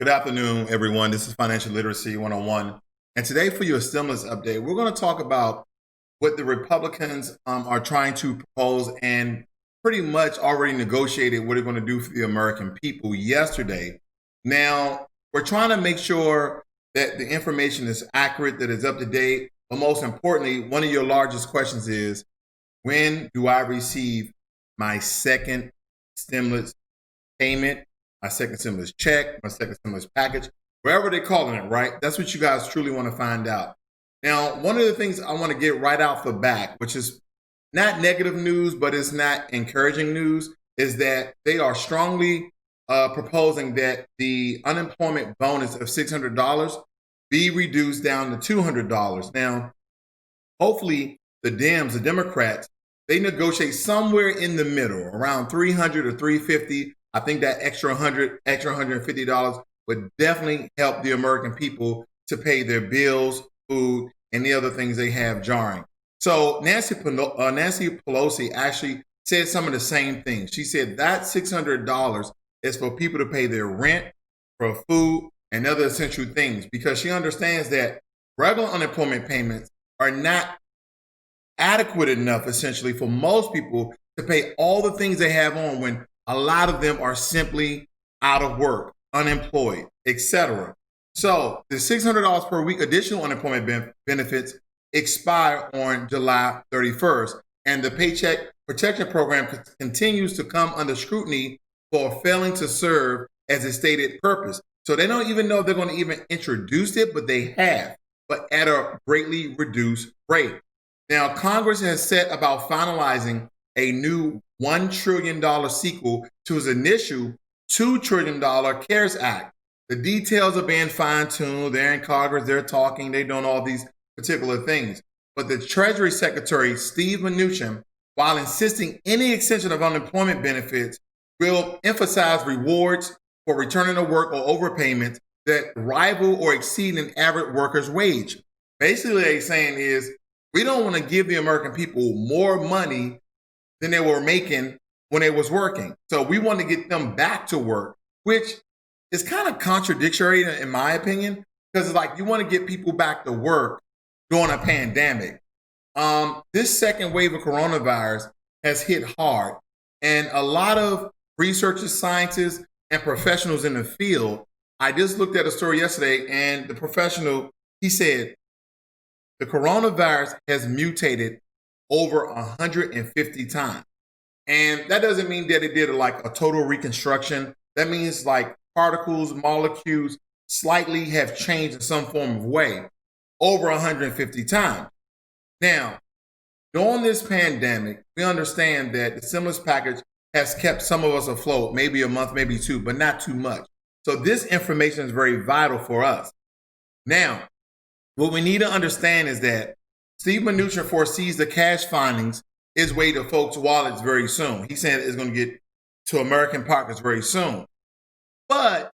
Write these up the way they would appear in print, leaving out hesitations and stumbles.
Good afternoon, everyone. This is Financial Literacy 101. And today, for your stimulus update, we're going to talk about what the Republicans are trying to propose and pretty much already negotiated what they're going to do for the American people yesterday. Now, we're trying to make sure that the information is accurate, that it's up to date. But most importantly, one of your largest questions is, when do I receive my second stimulus payment, my second stimulus check, my second stimulus package, wherever they're calling it, right? That's what you guys truly want to find out. Now, one of the things I want to get right out the back, which is not negative news, but it's not encouraging news, is that they are strongly proposing that the unemployment bonus of $600 be reduced down to $200. Now, hopefully the Democrats, they negotiate somewhere in the middle, around $300 or $350. I think that extra $150 would definitely help the American people to pay their bills, food, and the other things they have jarring. So Nancy Pelosi actually said some of the same things. She said that $600 is for people to pay their rent, for food, and other essential things, because she understands that regular unemployment payments are not adequate enough, essentially, for most people to pay all the things they have on when a lot of them are simply out of work, unemployed, etc. So the $600 per week additional unemployment benefits expire on July 31st, and the Paycheck Protection Program continues to come under scrutiny for failing to serve as a stated purpose. So they don't even know if they're going to even introduce it, but they have, but at a greatly reduced rate. Now, Congress has set about finalizing a new $1 trillion sequel to its initial $2 trillion CARES Act. The details are being fine-tuned. They're in Congress, they're talking, they're doing all these particular things. But the Treasury Secretary, Steve Mnuchin, while insisting any extension of unemployment benefits will emphasize rewards for returning to work or overpayments that rival or exceed an average worker's wage. Basically, what they're saying is, we don't want to give the American people more money than they were making when they was working. So we want to get them back to work, which is kind of contradictory in my opinion, because it's like you want to get people back to work during a pandemic. This second wave of coronavirus has hit hard, and a lot of researchers, scientists, and professionals in the field, I just looked at a story yesterday, and the professional, he said, the coronavirus has mutated over 150 times. And that doesn't mean that it did like a total reconstruction. That means like particles, molecules slightly have changed in some form of way over 150 times. Now, during this pandemic, we understand that the stimulus package has kept some of us afloat, maybe a month, maybe two, but not too much. So this information is very vital for us. Now, what we need to understand is that Steve Mnuchin foresees the cash findings is way to folks' wallets very soon. He said it's going to get to American pockets very soon. But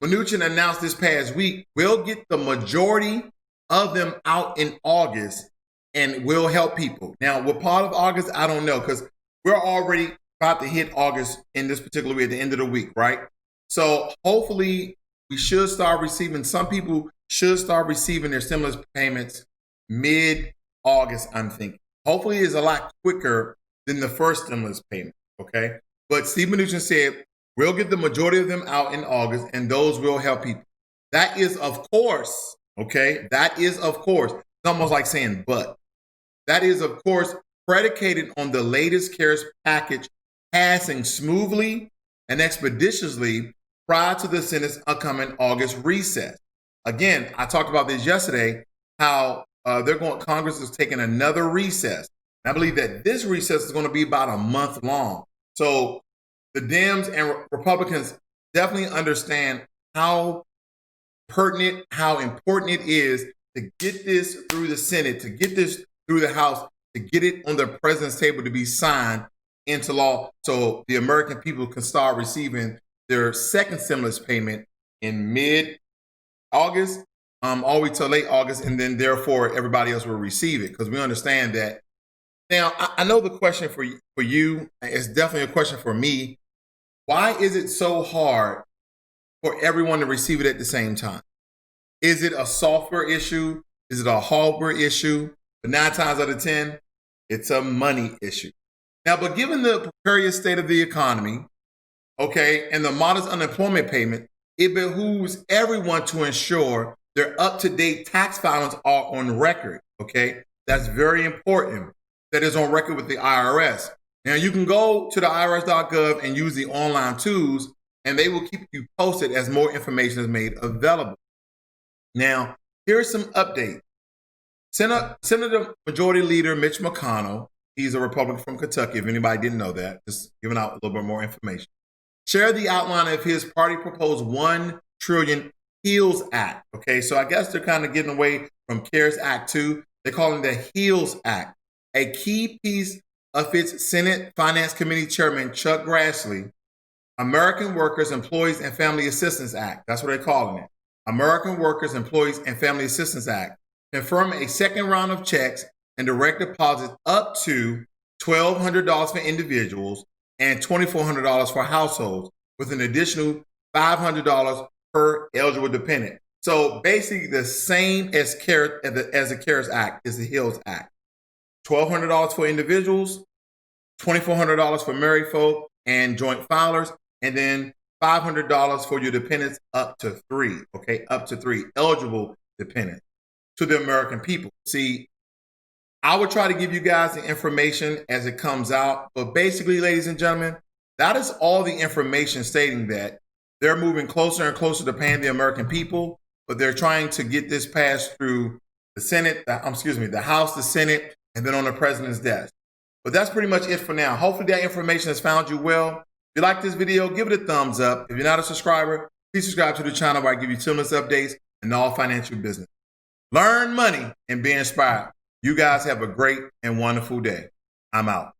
Mnuchin announced this past week, we'll get the majority of them out in August and will help people. Now, what part of August, I don't know, because we're already about to hit August in this particular week, at the end of the week, right? So hopefully we should start receiving, some people should start receiving their stimulus payments mid-August, I'm thinking. Hopefully it's a lot quicker than the first stimulus payment, okay? But Steve Mnuchin said, we'll get the majority of them out in August, and those will help people. That is, of course, okay? That is, of course, it's almost like saying but. That is, of course, predicated on the latest CARES package passing smoothly and expeditiously prior to the Senate's upcoming August recess. Again, I talked about this yesterday, how Congress is taking another recess. And I believe that this recess is going to be about a month long. So the Dems and Republicans definitely understand how pertinent, how important it is to get this through the Senate, to get this through the House, to get it on the president's table to be signed into law so the American people can start receiving their second stimulus payment in mid-August, all the way till late August, and then therefore everybody else will receive it, because we understand that. Now, I know the question for you is definitely a question for me. Why is it so hard for everyone to receive it at the same time. Is it a software issue? Is it a hardware issue? But 9 times out of 10, it's a money issue. Now, but given the precarious state of the economy, okay, and the modest unemployment payment, it behooves everyone to ensure their up-to-date tax filings are on record, okay? That's very important. That is on record with the IRS. Now, you can go to the irs.gov and use the online tools, and they will keep you posted as more information is made available. Now, here's some updates. Senator Majority Leader Mitch McConnell, he's a Republican from Kentucky, if anybody didn't know that, just giving out a little bit more information, shared the outline of his party proposed $1 trillion HEALS Act. Okay, so I guess they're kind of getting away from CARES Act 2. They're calling it the HEALS Act. A key piece of its Senate Finance Committee Chairman Chuck Grassley, American Workers, Employees, and Family Assistance Act, that's what they're calling it, American Workers, Employees, and Family Assistance Act, confirm a second round of checks and direct deposits up to $1,200 for individuals and $2,400 for households, with an additional $500 per eligible dependent. So basically the same as the CARES Act is the HEALS Act. $1,200 for individuals, $2,400 for married folk and joint filers, and then $500 for your dependents up to 3, okay, up to 3 eligible dependents to the American people. See, I would try to give you guys the information as it comes out, but basically, ladies and gentlemen, that is all the information stating that they're moving closer and closer to paying the American people, but they're trying to get this passed through the Senate, the House, the Senate, and then on the president's desk. But that's pretty much it for now. Hopefully that information has found you well. If you like this video, give it a thumbs up. If you're not a subscriber, please subscribe to the channel where I give you stimulus updates and all financial business. Learn money and be inspired. You guys have a great and wonderful day. I'm out.